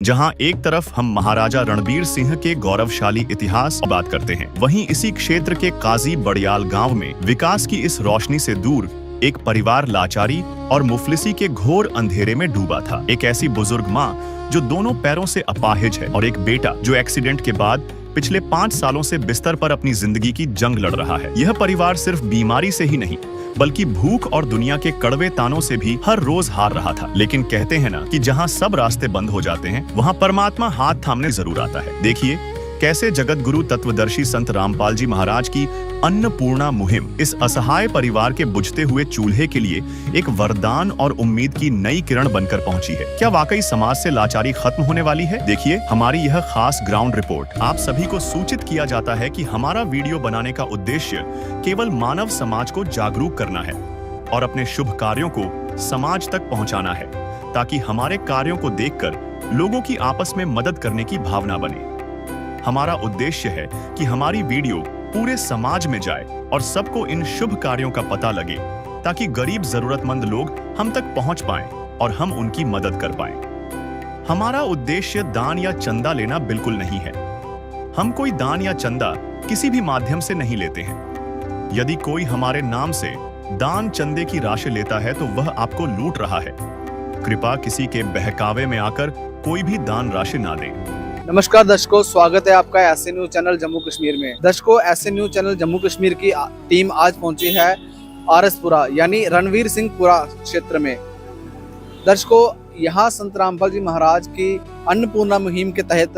जहां एक तरफ हम महाराजा रणबीर सिंह के गौरवशाली इतिहास की बात करते हैं, वहीं इसी क्षेत्र के काजी बड़ियाल गांव में विकास की इस रोशनी से दूर एक परिवार लाचारी और मुफलिसी के घोर अंधेरे में डूबा था। एक ऐसी बुजुर्ग माँ जो दोनों पैरों से अपाहिज है और एक बेटा जो एक्सीडेंट के बाद पिछले 5 सालों से बिस्तर पर अपनी जिंदगी की जंग लड़ रहा है। यह परिवार सिर्फ बीमारी से ही नहीं बल्कि भूख और दुनिया के कड़वे तानों से भी हर रोज हार रहा था। लेकिन कहते हैं ना कि जहां सब रास्ते बंद हो जाते हैं, वहां परमात्मा हाथ थामने जरूर आता है। देखिए कैसे जगत गुरु तत्वदर्शी संत रामपाल जी महाराज की अन्नपूर्णा मुहिम इस असहाय परिवार के बुझते हुए चूल्हे के लिए एक वरदान और उम्मीद की नई किरण बनकर पहुंची है। क्या वाकई समाज से लाचारी खत्म होने वाली है? देखिए हमारी यह खास ग्राउंड रिपोर्ट। आप सभी को सूचित किया जाता है कि हमारा वीडियो बनाने का उद्देश्य केवल मानव समाज को जागरूक करना है और अपने शुभ कार्यों को समाज तक पहुंचाना है, ताकि हमारे कार्यों को देखकर लोगों की आपस में मदद करने की भावना बने। हमारा उद्देश्य है कि हमारी वीडियो पूरे समाज में जाए और सबको इन शुभ कार्यों का पता लगे, ताकि गरीब जरूरतमंद लोग हम तक पहुंच पाएं और हम उनकी मदद कर पाएं। हमारा उद्देश्य दान या चंदा लेना बिल्कुल नहीं है। हम कोई दान या चंदा किसी भी माध्यम से नहीं लेते हैं। यदि कोई हमारे नाम से दान चंदे की राशि लेता है तो वह आपको लूट रहा है। कृपया किसी के बहकावे में आकर कोई भी दान राशि ना दें। नमस्कार दर्शकों, स्वागत है आपका ऐसे न्यूज चैनल जम्मू कश्मीर में। दर्शकों, ऐसे न्यूज चैनल जम्मू कश्मीर की टीम आज पहुंची है आरएसपुरा यानी रणवीर सिंहपुरा क्षेत्र में। दर्शकों, यहाँ संत रामपाल जी महाराज की अन्नपूर्णा मुहिम के तहत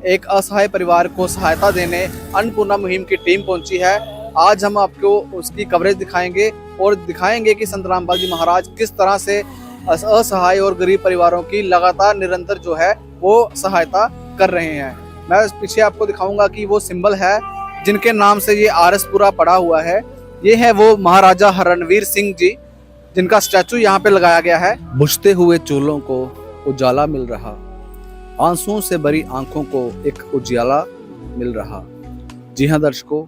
एक असहाय परिवार को सहायता देने अन्नपूर्णा मुहिम की टीम पहुंची है। आज हम आपको उसकी कवरेज दिखाएंगे और दिखाएंगे कि संत रामपाल जी महाराज किस तरह से असहाय और गरीब परिवारों की लगातार निरंतर जो है वो सहायता कर रहे हैं। मैं पीछे आपको दिखाऊंगा कि वो सिंबल है जिनके नाम से ये आरएसपुरा पड़ा हुआ है। ये है वो महाराजा रणवीर सिंह जी, जिनका स्टैचू यहाँ पे लगाया गया है। बुझते हुए चूल्हों को उजाला मिल रहा, आंसुओं से भरी आंखों को एक उजाला मिल रहा। जी हाँ दर्शकों,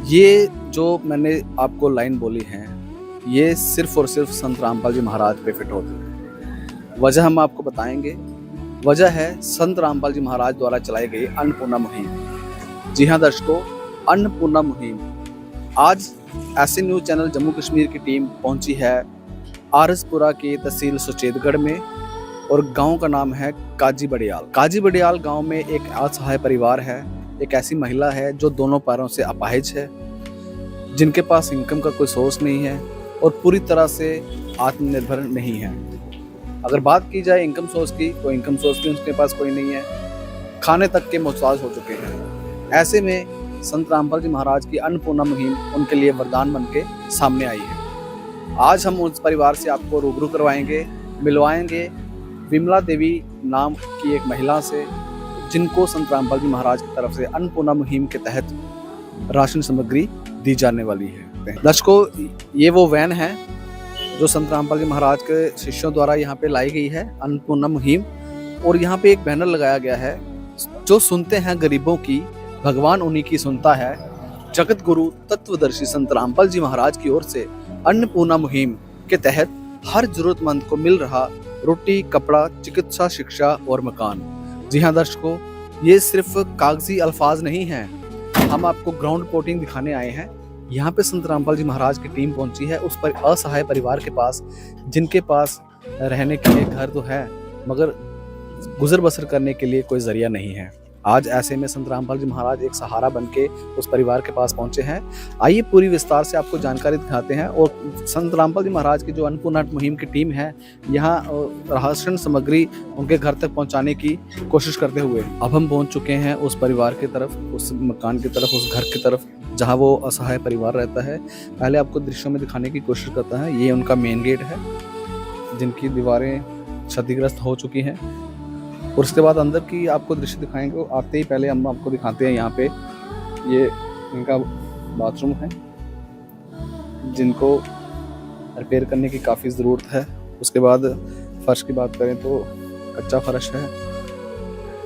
ये जो मैंने आपको लाइन बोली है ये सिर्फ और सिर्फ संत रामपाल जी महाराज पे फिट होती है। वजह हम आपको बताएंगे। वजह है संत रामपाल जी महाराज द्वारा चलाई गई अन्नपूर्णा मुहिम। जी हाँ दर्शकों, अन्नपूर्णा मुहिम। आज ऐसे न्यूज चैनल जम्मू कश्मीर की टीम पहुंची है आरएसपुरा की तहसील सुचेतगढ़ में और गांव का नाम है काजी बड़ियाल। काजी बड़ियाल गांव में एक असहाय परिवार है। एक ऐसी महिला है जो दोनों पैरों से अपाहिज है, जिनके पास इनकम का कोई सोर्स नहीं है और पूरी तरह से आत्मनिर्भर नहीं है। अगर बात की जाए इनकम सोर्स की, तो इनकम सोर्स भी उनके पास कोई नहीं है। खाने तक के मोहताज हो चुके हैं। ऐसे में संत रामपाल जी महाराज की अन्नपूर्णा मुहिम उनके लिए वरदान बन के सामने आई है। आज हम उस परिवार से आपको रूबरू करवाएंगे, मिलवाएंगे विमला देवी नाम की एक महिला से, जिनको संत रामपाल जी महाराज की तरफ से अन्नपूर्णा मुहिम के तहत राशन सामग्री दी जाने वाली है। दर्शकों, ये वो वैन है जो संत रामपाल जी महाराज के शिष्यों द्वारा यहाँ पे लाई गई है अन्नपूर्णा मुहिम। और यहाँ पे एक बैनर लगाया गया है, जो सुनते हैं गरीबों की भगवान उन्हीं की सुनता है। जगत गुरु तत्वदर्शी संत रामपाल जी महाराज की ओर से अन्नपूर्णा मुहिम के तहत हर जरूरतमंद को मिल रहा रोटी, कपड़ा, चिकित्सा, शिक्षा और मकान। जी हाँ दर्शकों, ये सिर्फ कागजी अल्फाज नहीं हैं। हम आपको ग्राउंड रिपोर्टिंग दिखाने आए हैं। यहाँ पे संत रामपाल जी महाराज की टीम पहुंची है उस पर असहाय परिवार के पास, जिनके पास रहने के लिए घर तो है मगर गुजर बसर करने के लिए कोई जरिया नहीं है। आज ऐसे में संत रामपाल जी महाराज एक सहारा बनके उस परिवार के पास पहुंचे हैं। आइए पूरी विस्तार से आपको जानकारी दिखाते हैं। और संत रामपाल जी महाराज की जो अन्नपूर्णा मुहिम की टीम है, यहाँ राशन सामग्री उनके घर तक पहुंचाने की कोशिश करते हुए अब हम पहुंच चुके हैं उस परिवार की तरफ, उस मकान की तरफ, उस घर की तरफ जहाँ वो असहाय परिवार रहता है। पहले आपको दृश्यों में दिखाने की कोशिश करता है। ये उनका मेन गेट है, जिनकी दीवारें क्षतिग्रस्त हो चुकी हैं। और उसके बाद अंदर की आपको दृश्य दिखाएंगे। आते ही पहले हम आपको दिखाते हैं यहाँ पे ये इनका बाथरूम है, जिनको रिपेयर करने की काफ़ी ज़रूरत है। उसके बाद फर्श की बात करें तो कच्चा फर्श है।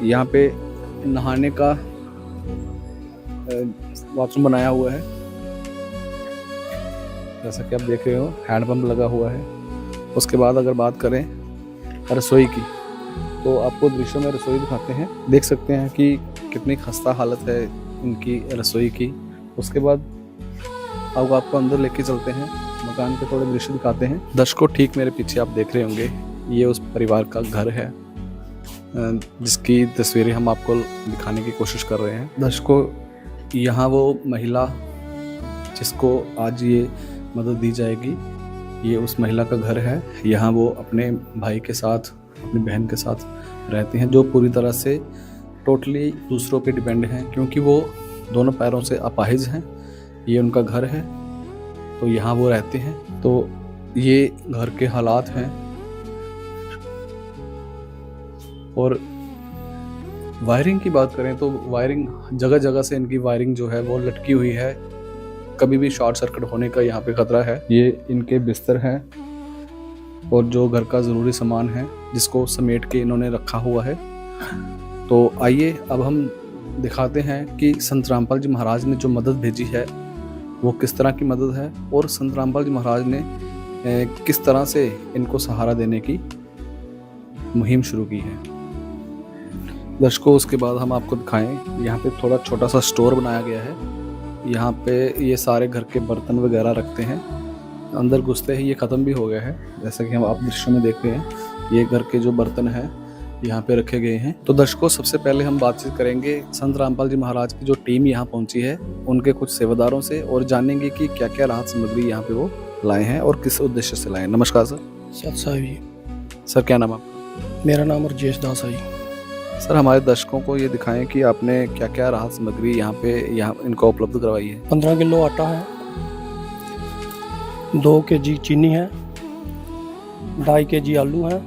यहाँ पे नहाने का बाथरूम बनाया हुआ है, जैसा कि आप देख रहे हो। हैंडपंप लगा हुआ है। उसके बाद अगर बात करें रसोई की, तो आपको दृश्य में रसोई दिखाते हैं, देख सकते हैं कि कितनी खस्ता हालत है इनकी रसोई की। उसके बाद अब आपको अंदर लेके चलते हैं, मकान के थोड़े दृश्य दिखाते हैं। दर्शकों, ठीक मेरे पीछे आप देख रहे होंगे, ये उस परिवार का घर है जिसकी तस्वीरें हम आपको दिखाने की कोशिश कर रहे हैं। दर्शकों, यहाँ वो महिला जिसको आज ये मदद दी जाएगी, ये उस महिला का घर है। यहाँ वो अपने भाई के साथ, अपनी बहन के साथ रहते हैं, जो पूरी तरह से टोटली दूसरों पे डिपेंड हैं, क्योंकि वो दोनों पैरों से अपाहिज हैं। ये उनका घर है, तो यहाँ वो रहते हैं। तो ये घर के हालात हैं। और वायरिंग की बात करें तो वायरिंग जगह जगह से इनकी वायरिंग जो है वो लटकी हुई है, कभी भी शॉर्ट सर्किट होने का यहाँ पे खतरा है। ये इनके बिस्तर हैं और जो घर का ज़रूरी सामान है जिसको समेट के इन्होंने रखा हुआ है। तो आइए अब हम दिखाते हैं कि संत रामपाल जी महाराज ने जो मदद भेजी है वो किस तरह की मदद है, और संत रामपाल जी महाराज ने किस तरह से इनको सहारा देने की मुहिम शुरू की है। दर्शकों, उसके बाद हम आपको दिखाएं, यहाँ पे थोड़ा छोटा सा स्टोर बनाया गया है। यहाँ पे ये सारे घर के बर्तन वगैरह रखते हैं। अंदर घुसते ही ये ख़त्म भी हो गया है, जैसा कि हम आप दृश्य में देख रहे हैं। ये घर के जो बर्तन हैं यहाँ पे रखे गए हैं। तो दर्शकों, सबसे पहले हम बातचीत करेंगे संत रामपाल जी महाराज की जो टीम यहाँ पहुँची है उनके कुछ सेवादारों से, और जानेंगे कि क्या क्या राहत सामग्री यहाँ पे वो लाए हैं और किस उद्देश्य से लाए हैं। नमस्कार सर। सत साहिब जी। सर, क्या नाम है आपका? मेरा नाम राजेश दास है जी। सर, हमारे दर्शकों को ये दिखाएं कि आपने क्या क्या राहत सामग्री यहाँ इनको उपलब्ध करवाई है। 15 किलो आटा है, 2 केजी चीनी है, 2.5 केजी आलू है,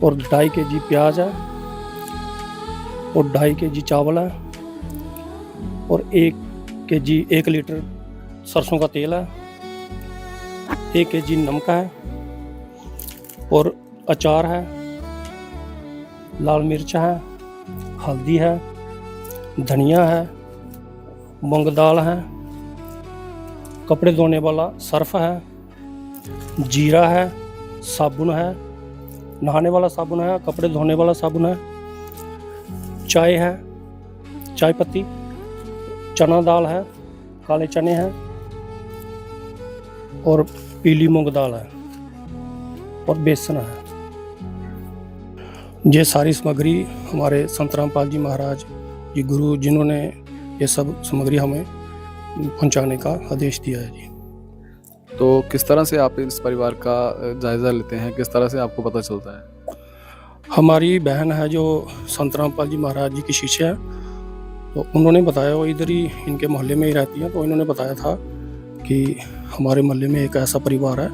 और 2.5 केजी प्याज है, और 2.5 केजी चावल है, और 1 लीटर सरसों का तेल है, 1 केजी नमक है, और अचार है, लाल मिर्च है, हल्दी है, धनिया है, मूंग दाल है, कपड़े धोने वाला सर्फ है, जीरा है, साबुन है, नहाने वाला साबुन है, कपड़े धोने वाला साबुन है, चाय है, चाय पत्ती, चना दाल है, काले चने हैं, और पीली मूंग दाल है, और बेसन है। ये सारी सामग्री हमारे संत रामपाल जी महाराज जी गुरु, जिन्होंने ये सब सामग्री हमें पहुंचाने का आदेश दिया है जी। तो किस तरह से आप इस परिवार का जायज़ा लेते हैं, किस तरह से आपको पता चलता है? हमारी बहन है जो संत रामपाल जी महाराज जी की शिष्य है, तो उन्होंने बताया, वो इधर ही इनके मोहल्ले में ही रहती हैं, तो इन्होंने बताया था कि हमारे मोहल्ले में एक ऐसा परिवार है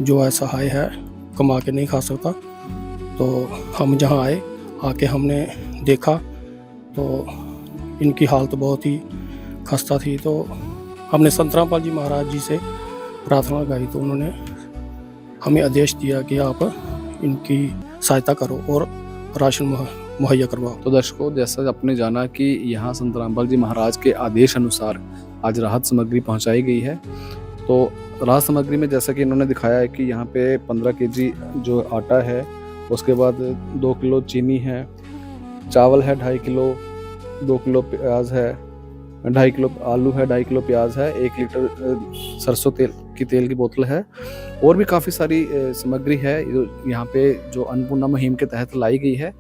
जो असहाय है, कमा के नहीं खा सकता। तो हम जहाँ आए, आके हमने देखा तो इनकी हालत बहुत ही खस्ता थी। तो हमने संत रामपाल जी महाराज जी से प्रार्थना लगाई, तो उन्होंने हमें आदेश दिया कि आप इनकी सहायता करो और राशन मुहैया करवाओ। तो दर्शकों, जैसा आपने जाना कि यहाँ संत रामपाल जी महाराज के आदेश अनुसार आज राहत सामग्री पहुँचाई गई है। तो राहत सामग्री में जैसा कि इन्होंने दिखाया है कि यहाँ पे 15 केजी जो आटा है, उसके बाद 2 किलो चीनी है, चावल है 2.5 किलो, 2 किलो प्याज है, 2.5 किलो आलू है, 2.5 किलो प्याज है, 1 लीटर सरसों तेल की बोतल है, और भी काफ़ी सारी सामग्री है यहाँ पे जो अन्नपूर्णा मुहिम के तहत लाई गई है।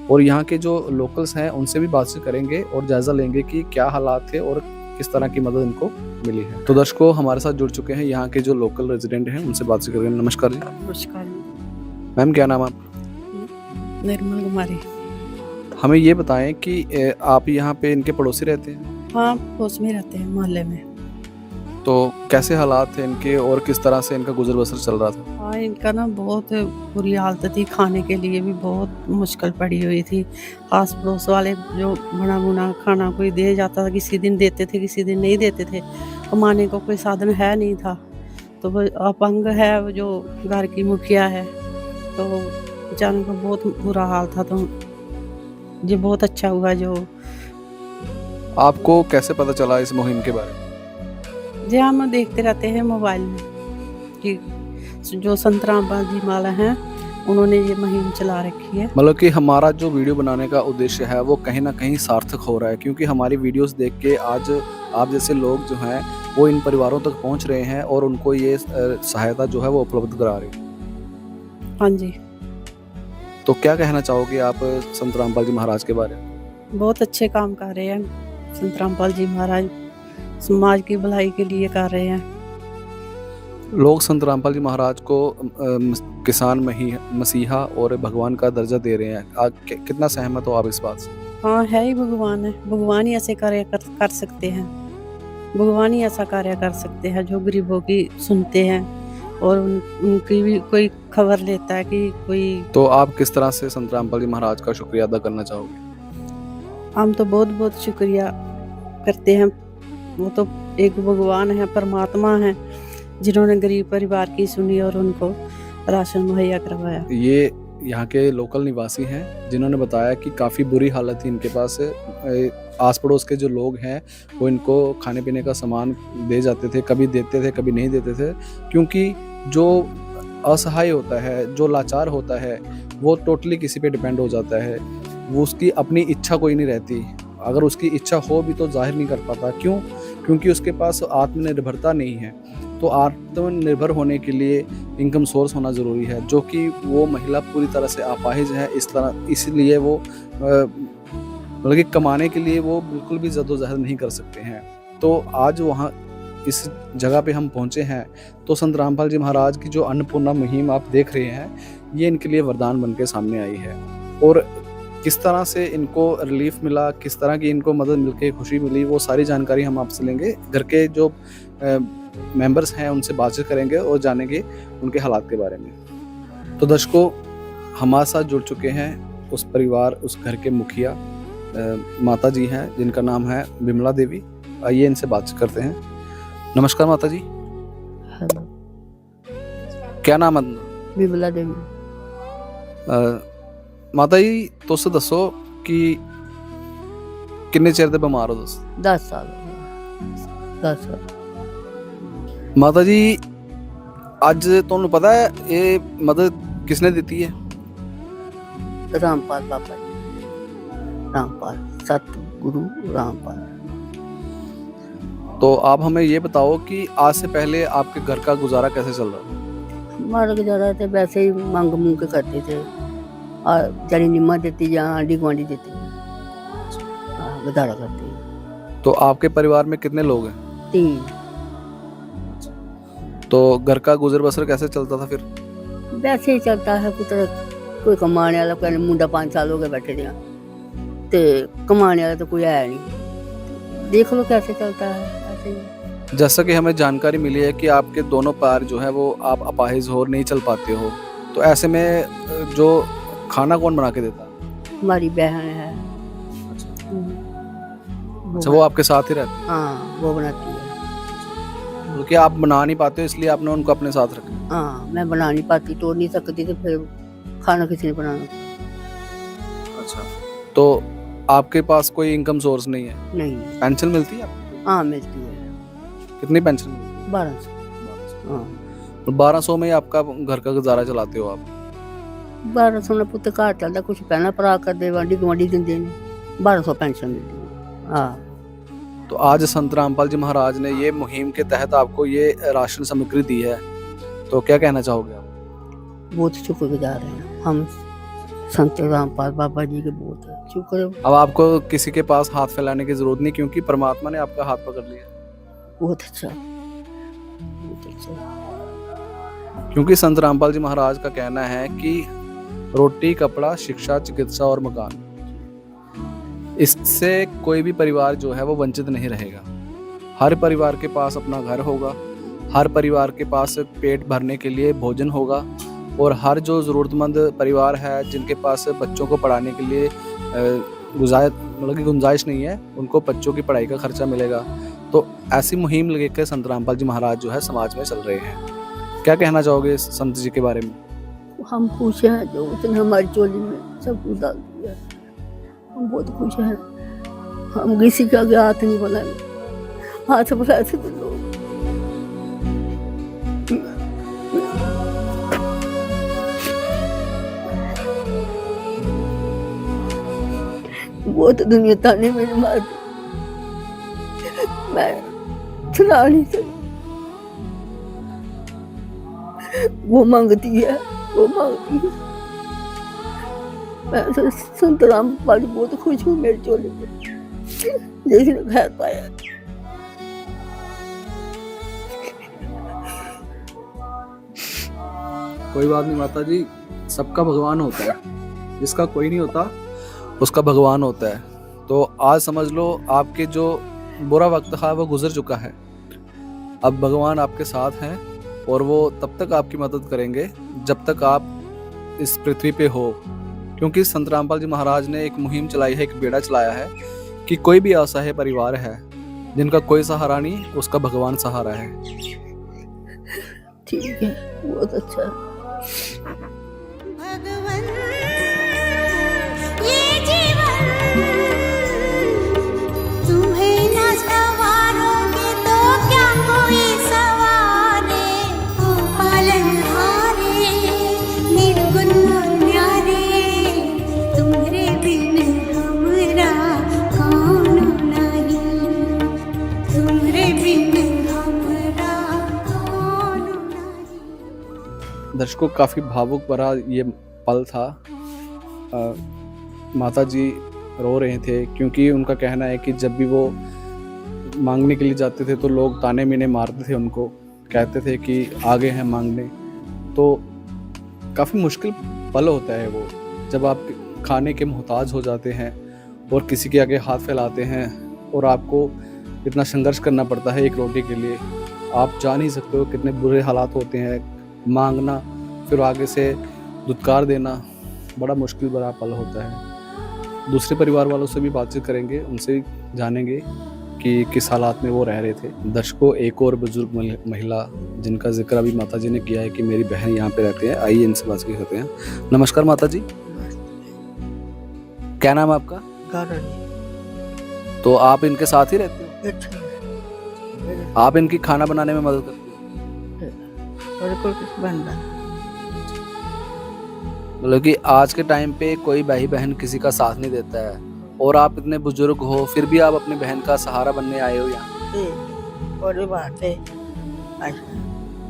और यहाँ के जो लोकल्स हैं उनसे भी बातचीत करेंगे और जायज़ा लेंगे कि क्या हालात थे और किस तरह की मदद इनको मिली है। तो दर्शकों, हमारे साथ जुड़ चुके हैं यहाँ के जो लोकल रेजिडेंट हैं, उनसे बातचीत करेंगे। नमस्कार जी। नमस्कार मैम, क्या नाम है आपका? निर्मल कुमारी। हमें ये बताएं कि आप यहाँ पे इनके पड़ोसी रहते हैं? हाँ, पड़ोस में रहते हैं, मोहल्ले में। तो कैसे हालात थे इनके और किस तरह से इनका गुजर बसर चल रहा था? हाँ, इनका ना बहुत बुरी हालत थी, खाने के लिए भी बहुत मुश्किल पड़ी हुई थी। आस पड़ोस वाले जो बना बुना खाना कोई दे जाता था, किसी दिन देते थे, किसी दिन नहीं देते थे। कमाने को कोई साधन है नहीं था। तो वो अपंग है, वो जो घर की मुखिया है, तो बेचारों का बहुत बुरा हाल था। तो ये बहुत अच्छा हुआ। जो आपको कैसे पता चला इस मुहिम के बारे में? जी, हम देखते रहते हैं मोबाइल में कि जो संत रामपाल जी माला हैं, उन्होंने ये मुहिम चला रखी है। मतलब कि हमारा जो वीडियो बनाने का उद्देश्य है वो कहीं ना कहीं सार्थक हो रहा है, क्योंकि हमारी वीडियोस देख के आज आप जैसे लोग जो हैं वो इन परिवारों तक पहुंच रहे हैं और उनको ये सहायता जो है वो उपलब्ध करा रहे हैं। हाँ जी, तो क्या कहना चाहोगे आप संत रामपाल जी महाराज के बारे में? बहुत अच्छे काम कर रहे हैं संत रामपाल जी महाराज, समाज की भलाई के लिए कर रहे हैं। लोग संत रामपाल जी महाराज को किसान मसीहा और भगवान का दर्जा दे रहे हैं। कितना सहमत हो आप इस बात से? हाँ, है ही भगवान है, भगवान ही ऐसे कार्य कर सकते हैं, भगवान ही ऐसा कार्य कर सकते हैं जो गरीबों की सुनते हैं और उनकी भी कोई खबर लेता है कि कोई। तो आप किस तरह से संत रामपाल जी महाराज का शुक्रिया अदा करना चाहोगे? हम तो बहुत बहुत शुक्रिया करते हैं, वो तो एक भगवान है, परमात्मा है, जिन्होंने गरीब परिवार की सुनी और उनको राशन मुहैया करवाया। ये यहाँ के लोकल निवासी हैं जिन्होंने बताया कि काफ़ी बुरी हालत थी इनके पास। आस पड़ोस के जो लोग हैं वो इनको खाने पीने का सामान दे जाते थे, कभी देते थे कभी नहीं देते थे, क्योंकि जो असहाय होता है, जो लाचार होता है, वो टोटली किसी पे डिपेंड हो जाता है। वो उसकी अपनी इच्छा कोई नहीं रहती, अगर उसकी इच्छा हो भी तो जाहिर नहीं कर पाता। क्यों? क्योंकि उसके पास आत्मनिर्भरता नहीं है। तो आत्मनिर्भर होने के लिए इनकम सोर्स होना ज़रूरी है, जो कि वो महिला पूरी तरह से अपाहिज है। इसलिए वो मतलब कि कमाने के लिए वो बिल्कुल भी जद्दोजहद नहीं कर सकते हैं। तो आज वहाँ इस जगह पे हम पहुँचे हैं, तो संत रामपाल जी महाराज की जो अन्नपूर्णा मुहिम आप देख रहे हैं, ये इनके लिए वरदान बन के सामने आई है। और किस तरह से इनको रिलीफ मिला, किस तरह की इनको मदद मिलके खुशी मिली, वो सारी जानकारी हम आपसे लेंगे। घर के जो मेंबर्स हैं उनसे बातचीत करेंगे और जानेंगे उनके हालात के बारे में। तो दर्शकों, हमारे साथ जुड़ चुके हैं उस परिवार, उस घर के मुखिया माता जी हैं जिनका नाम है विमला देवी। आइए इनसे बातचीत करते हैं। नमस्कार माता जी। हेलो, क्या नाम है? विमला देवी। माता जी तुस दसो कि किन्ने चिर दे बीमार हो तुस? 10 साल हो गए, 10 साल। माता जी अज तुहानू पता है ये मदद किसने दी है? रामपाल बाबा जी, रामपाल सतगुरु रामपाल। तो आप हमें ये बताओ कि आज से पहले आपके घर का गुजारा कैसे चल रहा था? हमारा गुजारा थे वैसे ही मांग मूंग के करते थे, और जड़ी निम्मा देती या आंडी गुआंढी देती, गुजारा करते। तो आपके परिवार में कितने लोग हैं? 3। तो घर का गुजर बसर कैसे चलता था फिर? वैसे ही चलता है पुत्र, कोई कमाने वाला, कोई मुंडा 5 साल हो गए बैठे रहा, ते कमाने वाला तो कोई है नहीं। देख लो कैसे चलता है ऐसे ही। जैसा कि हमें जानकारी मिली है कि आपके दोनों पैर जो है वो आप अपाहिज हो, नहीं चल पाते हो, तो ऐसे में जो खाना कौन बना के देता? हमारी बहन है। अच्छा, वो आपके साथ ही रहती है? हाँ, वो बनाती है। क्योंकि आप बना नहीं पाते हो इसलिए आपने उनको अपने साथ रखा? हाँ, मैं बना नहीं पाती, तोड़ नहीं सकती, तो फिर खाना किसी ने बनाना? अच्छा, तो आपके पास कोई इनकम सोर्स नहीं है? नहीं। पेंशन मिलती है आपको? हाँ, मिलती है। कितनी पेंशन मिलती है? 1200। हाँ, 1200 में आपका घर का गुजारा चलाते हो आप? 1200 में पुੱਤ ਘਰ ਚੱਲਦਾ, ਕੁਝ ਪਹਿਲਾਂ ਭਰਾ ਕਰਦੇ, ਵਾਂਢੀ ਗੁਆਂਢੀ ਦਿੰਦੇ ਨੇ, 1200 पेंशन मिलती है। हाँ। तो आज संत रामपाल जी महाराज ने ये मुहिम के तहत आपको ये राशन सामग्री दी है, तो क्या कहना चाहोगे आप? बहुत शुक्रगुजार हैं हम संत रामपाल बाबा जी के, बहुत शुक्र। अब आपको किसी के पास हाथ फैलाने की जरूरत नहीं, क्योंकि परमात्मा ने आपका हाथ पकड़ लिया। बहुत अच्छा, बहुत अच्छा। क्योंकि संत रामपाल जी महाराज का कहना है कि रोटी, कपड़ा, शिक्षा, चिकित्सा और मकान, इससे कोई भी परिवार जो है वो वंचित नहीं रहेगा। हर परिवार के पास अपना घर होगा, हर परिवार के पास पेट भरने के लिए भोजन होगा, और हर जो ज़रूरतमंद परिवार है जिनके पास बच्चों को पढ़ाने के लिए गुंजाइश नहीं है, उनको बच्चों की पढ़ाई का खर्चा मिलेगा। तो ऐसी मुहिम लेकर संत रामपाल जी महाराज जो है समाज में चल रहे हैं। क्या कहना चाहोगे संत जी के बारे में? हम खुश हैं, जो उसने हमारी चोली में सब कुछ डाल दिया, हम बहुत खुश हैं। हम किसी का आगे हाथ नहीं बढ़ाएंगे, हाथ बढ़ाते तो लोग। वो तो दुनिया ताने मेरे मार दी, मैं सुना नहीं सकती। वो मांगती है, वो मांगती है। मैं तो संतराम वाली बहुत खुश हूँ मेरे चोले पे, जिसने खैर पाया। कोई बात नहीं माता जी, सबका भगवान होता है, जिसका कोई नहीं होता उसका भगवान होता है। तो आज समझ लो आपके जो बुरा वक्त था वो गुजर चुका है, अब भगवान आपके साथ हैं और वो तब तक आपकी मदद करेंगे जब तक आप इस पृथ्वी पे हो। क्योंकि संत रामपाल जी महाराज ने एक मुहिम चलाई है, एक बेड़ा चलाया है कि कोई भी असहाय परिवार है जिनका कोई सहारा नहीं, उसका भगवान सहारा है। ठीक है, बहुत अच्छा है। भगवन ये जीवन तुम्हें न सवारोगे तो क्या कोई सवारे। ओ पालनहारे निर्गुण न्यारे, तुम्हारे बिन हमरा कौन नहीं, तुम्हारे बिन हमरा कौन नहीं। दर्शकों, काफ़ी भावुक भरा ये पल था। माता जी रो रहे थे क्योंकि उनका कहना है कि जब भी वो मांगने के लिए जाते थे तो लोग ताने मीने मारते थे उनको, कहते थे कि आगे हैं मांगने। तो काफ़ी मुश्किल पल होता है वो, जब आप खाने के मोहताज हो जाते हैं और किसी के आगे हाथ फैलाते हैं और आपको इतना संघर्ष करना पड़ता है एक रोटी के लिए। आप जान ही सकते हो कितने बुरे हालात होते हैं। मांगना, फिर आगे से दुत्कार देना, बड़ा मुश्किल भरा पल होता है। दूसरे परिवार वालों से भी बातचीत करेंगे, उनसे जानेंगे कि किस हालात में वो रह रहे थे। दर्शकों, एक और बुजुर्ग महिला जिनका जिक्र अभी माता जी ने किया है कि मेरी बहन यहाँ पे रहती है, आइए इनसे बातचीत करते हैं। नमस्कार माता जी, क्या नाम है आपका? तो आप इनके साथ ही रहते हो? आप इनकी खाना बनाने में मदद करते हो? मतलब कि आज के टाइम पे कोई भाई बहन किसी का साथ नहीं देता है, और आप इतने बुजुर्ग हो फिर भी आप अपनी बहन का सहारा बनने आए हो यहाँ। और बात है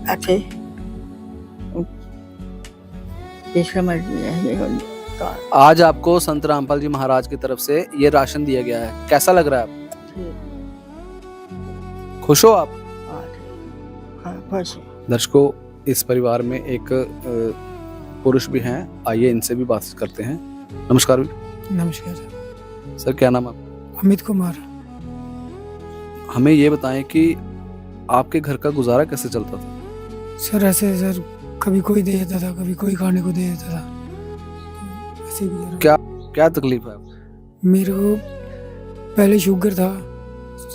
अच्छे ये समझ नहीं है। आज आपको संत रामपाल जी महाराज की तरफ से ये राशन दिया गया है, कैसा लग रहा है आपको? खुश हो आप? दर्शकों, इस परिवार में एक पुरुष भी हैं, आइए इनसे भी बात करते हैं। नमस्कार भी। नमस्कार सर, क्या नाम है आपका? अमित कुमार। हमें ये बताएं कि आपके घर का गुजारा कैसे चलता था? सर ऐसे सर, कभी कोई दे देता था, कभी कोई खाने को दे देता था, ऐसे गुजारा। क्या तकलीफ है आपको? मेरे को पहले शुगर था,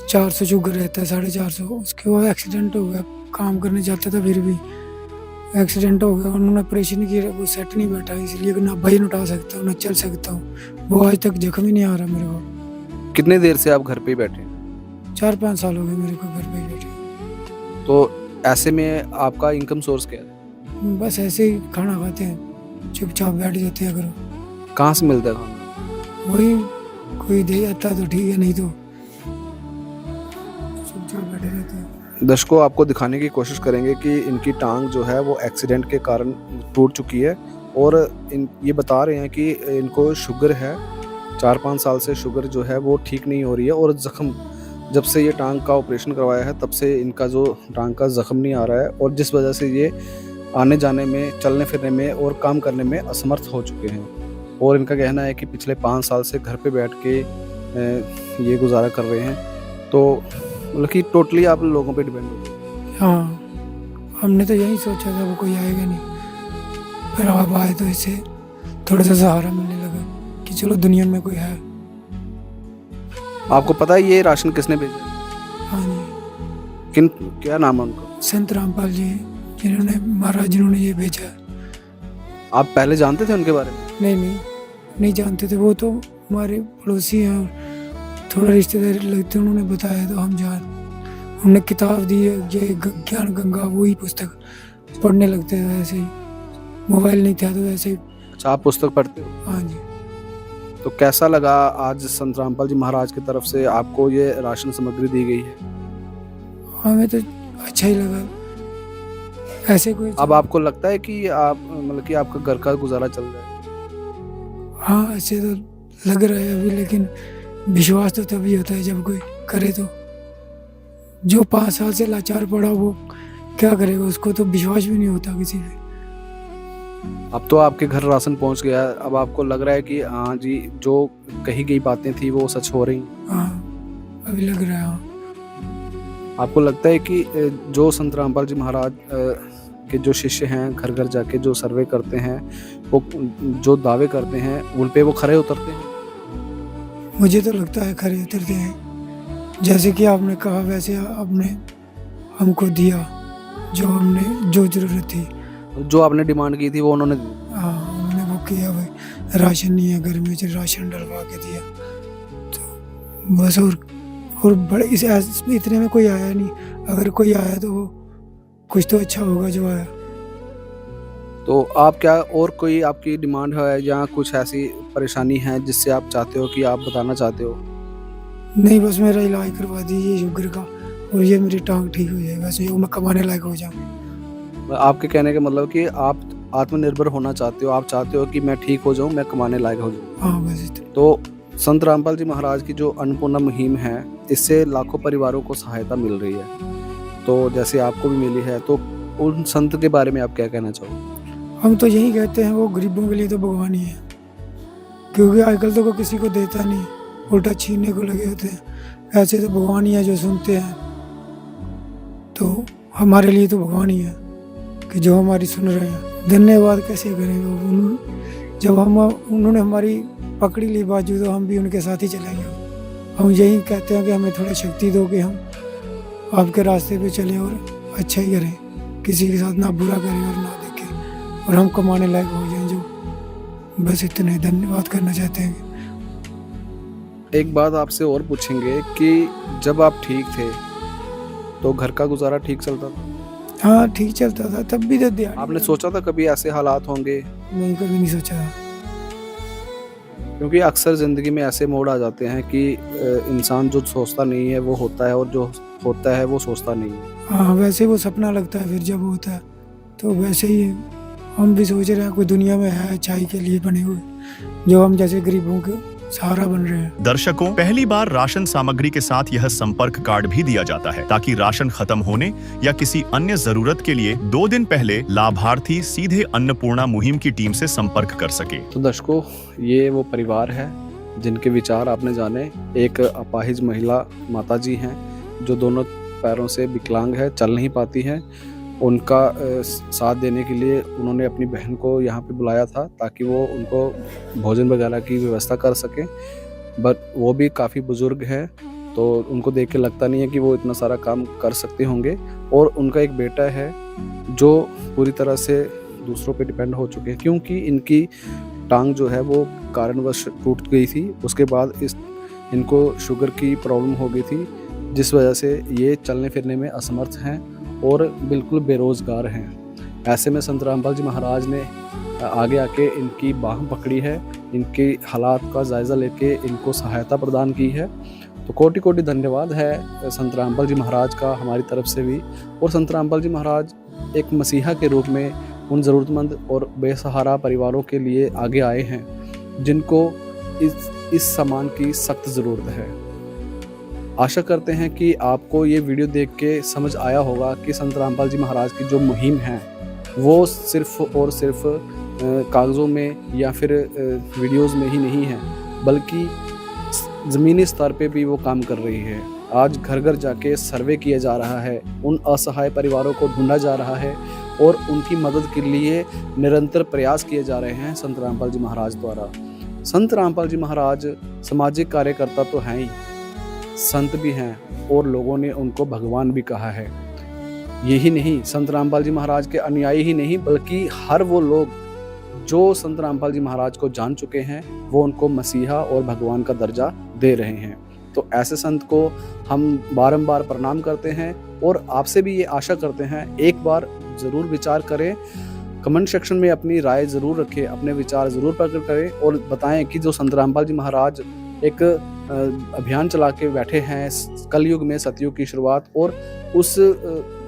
400 शुगर रहता है, 450। उसके बाद एक्सीडेंट हो गया, काम करने जाता था फिर भी एक्सीडेंट हो गया। उन्होंने ऑपरेशन किया, वो सेट नहीं बैठा, इसलिए ना भाई उठा सकता हूँ ना चल सकता हूँ। वो आज तक जख्म ही नहीं आ रहा मेरे को। कितने देर से आप घर पे ही बैठे हैं? 4-5 साल हो गए मेरे को घर पे बैठे। तो ऐसे में आपका इनकम सोर्स क्या है? बस ऐसे ही खाना खाते हैं, चुपचाप बैठ जाते हैं घर। कहाँ से मिलता है खाना? वही कोई दे जाता तो ठीक है, नहीं तो चुपचाप बैठे रहते हैं। दर्शकों, आपको दिखाने की कोशिश करेंगे कि इनकी टांग जो है वो एक्सीडेंट के कारण टूट चुकी है, और ये बता रहे हैं कि इनको शुगर है, 4-5 साल से शुगर जो है वो ठीक नहीं हो रही है, और ज़ख्म जब से ये टांग का ऑपरेशन करवाया है तब से इनका जो टांग का ज़ख्म नहीं आ रहा है, और जिस वजह से ये आने जाने में, चलने फिरने में और काम करने में असमर्थ हो चुके हैं। और इनका कहना है कि पिछले 5 साल से घर पे बैठ के ये गुजारा कर रहे हैं। तो मतलब कि टोटली आप लोगों पे डिपेंड हो। हाँ, हमने तो यही सोचा था वो कोई आएगा नहीं, फिर आप आए तो इससे थोड़ा सा सहारा मिलने लगा कि चलो दुनिया में कोई है। आपको पता है ये राशन किसने भेजा? हाँ जी। क्या नाम है उनका? संत रामपाल जी, जिन्होंने महाराज जिन्होंने ये भेजा। आप पहले जानते थे उनके बारे में? नहीं जानते थे, वो तो हमारे पड़ोसी हैं और थोड़ा रिश्तेदारी लगते, उन्होंने बताया तो हम जान। उन्होंने किताब दी है, ये ज्ञान गंगा, वही पुस्तक पढ़ने लगते थे। ऐसे ही मोबाइल नहीं था तो ऐसे ही। अच्छा, आप पुस्तक पढ़ते हो? हाँ जी। तो कैसा लगा आज संत रामपाल जी महाराज की तरफ से आपको ये राशन सामग्री दी गई है? हमें तो अच्छा ही लगा। ऐसे कोई अब आपको लगता है कि आप मतलब कि आपका घर का गुजारा चल रहा है? हाँ, ऐसे तो लग रहा है अभी, लेकिन विश्वास तो तभी होता है जब कोई करे। तो जो 5 साल से लाचार पड़ा वो क्या करेगा, उसको तो विश्वास भी नहीं होता किसी पे। अब तो आपके घर राशन पहुंच गया है, अब आपको लग रहा है कि हाँ जी, जो कही गई बातें थी वो सच हो रही? हाँ, अभी लग रहा है। हाँ। आपको लगता है कि जो संत रामपाल जी महाराज के जो शिष्य हैं घर घर जाके जो सर्वे करते हैं, वो जो दावे करते हैं उन पे वो खरे उतरते हैं? मुझे तो लगता है खरे उतरते हैं। जैसे कि आपने कहा वैसे आपने हमको दिया जो जरूरत थी, जो आपने डिमांड की थी वो उन्होंने हाँ उन्होंने वो किया। भाई राशन नहीं है घर में, जो राशन डलवा के दिया। तो बस और बड़े इतने में कोई आया नहीं। अगर कोई आया तो वो कुछ तो अच्छा होगा जो आया। तो आप क्या और कोई आपकी डिमांड है या कुछ ऐसी परेशानी है जिससे आप चाहते हो कि आप बताना चाहते हो? नहीं, बस मेरा इलाज करवा दीजिए शुगर का, और ये मेरी टांग ठीक हो जाए, बस ये मैं कमाने लायक हो जाऊँ। आपके कहने का मतलब कि आप आत्मनिर्भर होना चाहते हो, आप चाहते हो कि मैं ठीक हो जाऊं, मैं कमाने लायक हो जाऊं। हाँ, बस इतना। तो संत रामपाल जी महाराज की जो अन्नपूर्णा मुहिम है, इससे लाखों परिवारों को सहायता मिल रही है, तो जैसे आपको भी मिली है, तो उन संत के बारे में आप क्या कहना चाहोगे? हम तो यही कहते हैं वो गरीबों के लिए तो भगवान ही है, क्योंकि आजकल तो कोई किसी को देता नहीं, उल्टा छीनने को लगे होते हैं। ऐसे तो भगवान ही है जो सुनते हैं, तो हमारे लिए तो भगवान ही है कि जो हमारी सुन रहे हैं। धन्यवाद कैसे करेंगे, जब उन्होंने हमारी पकड़ी ली बाजू तो हम भी उनके साथ ही चलेंगे। हम यही कहते हैं कि हमें थोड़ी शक्ति दो कि हम आपके रास्ते पे चलें और अच्छा ही करें, किसी के साथ ना बुरा करें और ना देखें, और हम कमाने लायक हो जाएं। जो बस इतने धन्यवाद करना चाहते हैं। एक बात आपसे और पूछेंगे कि जब आप ठीक थे तो घर का गुजारा ठीक चलता था? हाँ, ठीक चलता था, तब भी तो दिया। आपने सोचा था कभी ऐसे हालात होंगे? नहीं, कभी नहीं सोचा। क्योंकि अक्सर ज़िंदगी में ऐसे मोड़ आ जाते हैं कि इंसान जो सोचता नहीं है वो होता है, और जो होता है वो सोचता नहीं है। हाँ, वैसे वो सपना लगता है फिर जब होता है, तो वैसे ही हम भी सोच रहे हैं कोई दुनिया में है अच्छाई के लिए बने हुए, जो हम जैसे गरीबों के सहारा बन रहे हैं। दर्शकों, पहली बार राशन सामग्री के साथ यह संपर्क कार्ड भी दिया जाता है ताकि राशन खत्म होने या किसी अन्य जरूरत के लिए 2 दिन पहले लाभार्थी सीधे अन्नपूर्णा मुहिम की टीम से संपर्क कर सके। तो दर्शकों, ये वो परिवार है जिनके विचार आपने जाने। एक अपाहिज महिला माता जी हैं जो दोनों पैरों से विकलांग है, चल नहीं पाती हैं। उनका साथ देने के लिए उन्होंने अपनी बहन को यहाँ पे बुलाया था ताकि वो उनको भोजन वगैरह की व्यवस्था कर सकें, बट वो भी काफ़ी बुजुर्ग हैं, तो उनको देख के लगता नहीं है कि वो इतना सारा काम कर सकते होंगे। और उनका एक बेटा है जो पूरी तरह से दूसरों पे डिपेंड हो चुके हैं, क्योंकि इनकी टांग जो है वो कारणवश टूट गई थी। उसके बाद इनको शुगर की प्रॉब्लम हो गई थी, जिस वजह से ये चलने फिरने में असमर्थ हैं और बिल्कुल बेरोज़गार हैं। ऐसे में संत रामपाल जी महाराज ने आगे आके इनकी बाह पकड़ी है, इनके हालात का जायज़ा लेके इनको सहायता प्रदान की है। तो कोटि कोटि धन्यवाद है संत रामपाल जी महाराज का हमारी तरफ से भी। और संत रामपाल जी महाराज एक मसीहा के रूप में उन ज़रूरतमंद और बेसहारा परिवारों के लिए आगे आए हैं जिनको इस सामान की सख्त ज़रूरत है। आशा करते हैं कि आपको ये वीडियो देख के समझ आया होगा कि संत रामपाल जी महाराज की जो मुहिम है वो सिर्फ और सिर्फ कागज़ों में या फिर वीडियोस में ही नहीं है, बल्कि ज़मीनी स्तर पे भी वो काम कर रही है। आज घर घर जाके सर्वे किया जा रहा है, उन असहाय परिवारों को ढूंढा जा रहा है और उनकी मदद के लिए निरंतर प्रयास किए जा रहे हैं संत रामपाल जी महाराज द्वारा। संत रामपाल जी महाराज सामाजिक कार्यकर्ता तो हैं ही, संत भी हैं और लोगों ने उनको भगवान भी कहा है। यही नहीं, संत रामपाल जी महाराज के अनुयायी ही नहीं बल्कि हर वो लोग जो संत रामपाल जी महाराज को जान चुके हैं वो उनको मसीहा और भगवान का दर्जा दे रहे हैं। तो ऐसे संत को हम बारंबार प्रणाम करते हैं और आपसे भी ये आशा करते हैं एक बार ज़रूर विचार करें, कमेंट सेक्शन में अपनी राय ज़रूर रखें, अपने विचार ज़रूर प्रकट करें और बताएं कि जो संत रामपाल जी महाराज एक अभियान चला के बैठे हैं कलयुग में सतयुग की शुरुआत, और उस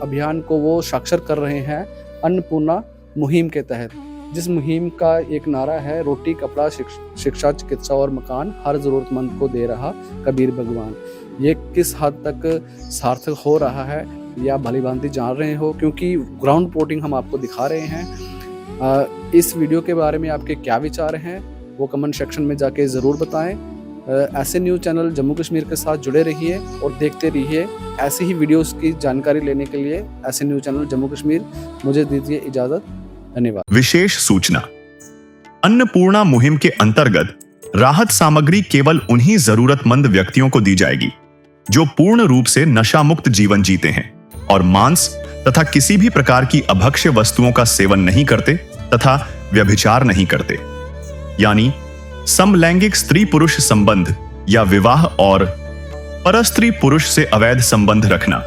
अभियान को वो साक्षर कर रहे हैं अन्नपूर्णा मुहिम के तहत, जिस मुहिम का एक नारा है रोटी कपड़ा शिक्षा चिकित्सा और मकान हर ज़रूरतमंद को दे रहा कबीर भगवान। ये किस हद तक सार्थक हो रहा है या भली भांति जान रहे हो, क्योंकि ग्राउंड रिपोर्टिंग हम आपको दिखा रहे हैं। इस वीडियो के बारे में आपके क्या विचार हैं वो कमेंट सेक्शन में जाके ज़रूर बताएं। ऐसे न्यूज़ चैनल जम्मू कश्मीर के साथ जुड़े रहिए और देखते रहिए ऐसी ही वीडियोस की जानकारी लेने के लिए ऐसे न्यूज़ चैनल जम्मू कश्मीर। मुझे दीजिए इजाज़त, धन्यवाद। विशेष सूचना, अन्नपूर्णा मुहिम के अंतर्गत राहत सामग्री केवल उन्हीं जरूरतमंद व्यक्तियों को दी जाएगी जो पूर्ण रूप से नशा मुक्त जीवन जीते हैं और मांस तथा किसी भी प्रकार की अभक्ष्य वस्तुओं का सेवन नहीं करते तथा व्यभिचार नहीं करते, यानी समलैंगिक स्त्री पुरुष संबंध या विवाह और परस्त्री पुरुष से अवैध संबंध रखना।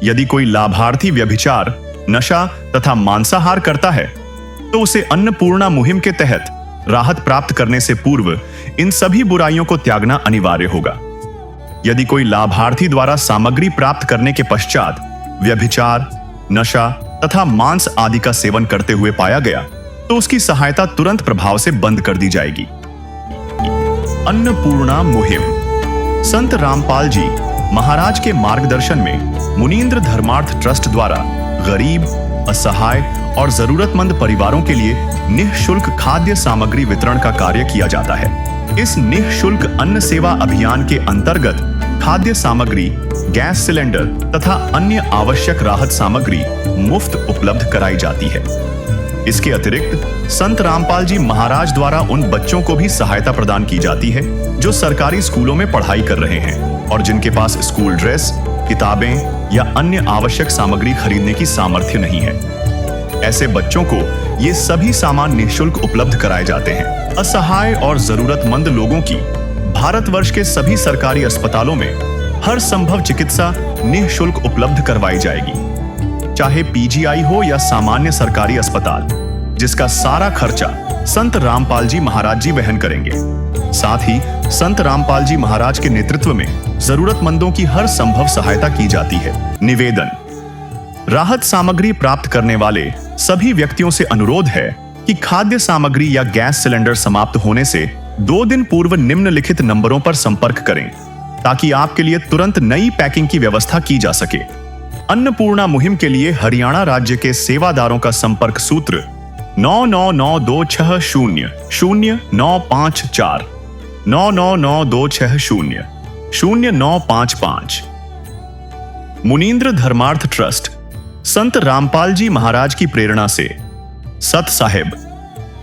यदि कोई लाभार्थी व्यभिचार, नशा तथा मांसाहार करता है तो उसे अन्नपूर्णा मुहिम के तहत राहत प्राप्त करने से पूर्व इन सभी बुराइयों को त्यागना अनिवार्य होगा। यदि कोई लाभार्थी द्वारा सामग्री प्राप्त करने के पश्चात व्यभिचार, नशा तथा मांस आदि का सेवन करते हुए पाया गया तो उसकी सहायता तुरंत प्रभाव से बंद कर दी जाएगी। अन्नपूर्णा मुहिम संत रामपाल जी महाराज के मार्गदर्शन में मुनींद्र धर्मार्थ ट्रस्ट द्वारा गरीब, असहाय और जरूरतमंद परिवारों के लिए निःशुल्क खाद्य सामग्री वितरण का कार्य किया जाता है। इस निःशुल्क अन्न सेवा अभियान के अंतर्गत खाद्य सामग्री, गैस सिलेंडर तथा अन्य आवश्यक राहत सामग्री मुफ्त उपलब्ध कराई जाती है। इसके अतिरिक्त संत रामपाल जी महाराज द्वारा उन बच्चों को भी सहायता प्रदान की जाती है जो सरकारी स्कूलों में पढ़ाई कर रहे हैं और जिनके पास स्कूल ड्रेस, किताबें या अन्य आवश्यक सामग्री खरीदने की सामर्थ्य नहीं है। ऐसे बच्चों को ये सभी सामान निःशुल्क उपलब्ध कराए जाते हैं। असहाय और जरूरतमंद लोगों की भारतवर्ष के सभी सरकारी अस्पतालों में हर संभव चिकित्सा निःशुल्क उपलब्ध करवाई जाएगी, चाहे पीजीआई हो या सामान्य सरकारी अस्पताल, जिसका सारा खर्चा संत रामपाल जी महाराज जी वहन करेंगे। साथ ही संत रामपाल जी महाराज के नेतृत्व में जरूरतमंदों की हर संभव सहायता की जाती है। निवेदन, राहत सामग्री प्राप्त करने वाले सभी व्यक्तियों से अनुरोध है कि खाद्य सामग्री या गैस सिलेंडर समाप्त होने से 2 दिन पूर्व निम्नलिखित नंबरों पर संपर्क करें ताकि आपके लिए तुरंत नई पैकिंग की व्यवस्था की जा सके। अन्नपूर्णा मुहिम के लिए हरियाणा राज्य के सेवादारों का संपर्क सूत्र 9992600954 9992600955। मुनींद्र धर्मार्थ ट्रस्ट संत रामपाल जी महाराज की प्रेरणा से सत साहिब